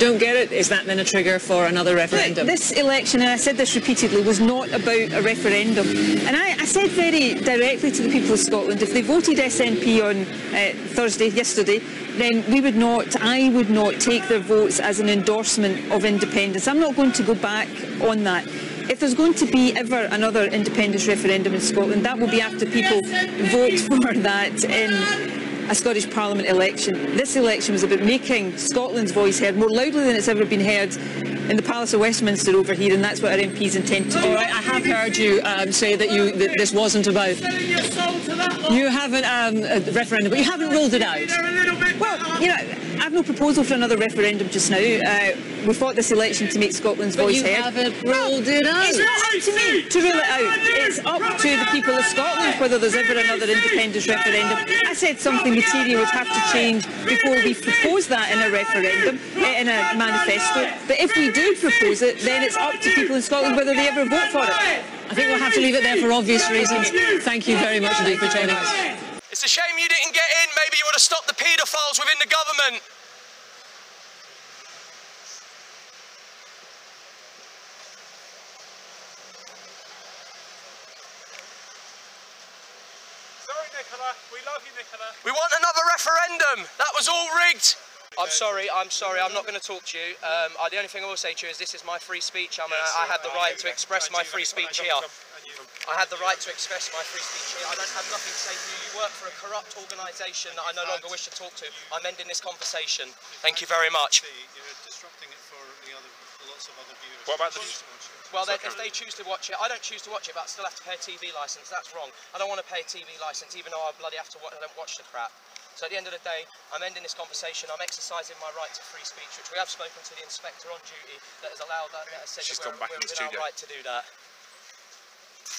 you don't get it, is that then a trigger for another referendum? Look, this election, and I said this repeatedly, was not about a referendum. And I said very directly to the people of Scotland, if they voted SNP on yesterday, then I would not take their votes as an endorsement of independence. I'm not going to go back on that. If there's going to be ever another independence referendum in Scotland, that will be after people vote for that in a Scottish Parliament election. This election was about making Scotland's voice heard more loudly than it's ever been heard in the Palace of Westminster over here, and that's what our MPs intend to do. All right, I have heard you say that this wasn't about. You haven't a referendum, but you haven't ruled it out. Well, you know, I have no proposal for another referendum just now. We fought this election to make Scotland's voice heard. You haven't ruled it out. It's not up to me to rule it out. It's up to the people of Scotland whether there's ever another independence referendum. I said something material would have to change before we propose that in a referendum, in a manifesto. But if we do propose it, then it's up to people in Scotland whether they ever vote for it. I think we'll have to leave it there for obvious reasons. Thank you very much indeed for joining us. It's a shame you didn't get in. Maybe you would have stopped the paedophiles within the government. Sorry, Nicola. We love you, Nicola. We want another referendum. That was all rigged. I'm sorry, I'm not going to talk to you. The only thing I will say to you is this is my free speech. I had the right to express my free speech here. I had the right to express my free speech here. I don't have nothing to say to you. You work for a corrupt organisation that I no longer wish to talk to. I'm ending this conversation. Thank you very much. You're disrupting it for lots of other viewers. What about the... Well, if they choose to watch it, I don't choose to watch it, but I still have to pay a TV licence. That's wrong. I don't want to pay a TV licence, even though I bloody have to watch. I don't watch the crap. So at the end of the day, I'm ending this conversation. I'm exercising my right to free speech, which we have spoken to the inspector on duty that has allowed that. That has said that we're within our right to do that.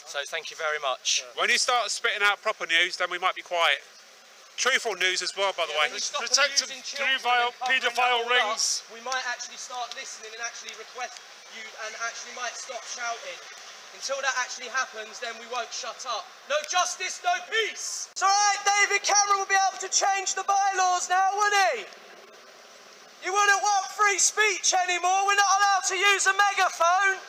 So thank you very much. When you start spitting out proper news, then we might be quiet. Truthful news as well, by the way. Protective paedophile rings. We might actually start listening and actually request you and actually might stop shouting. Until that actually happens, then we won't shut up. No justice, no peace. It's all right, David Cameron will be able to change the bylaws now, wouldn't he? You wouldn't want free speech anymore. We're not allowed to use a megaphone.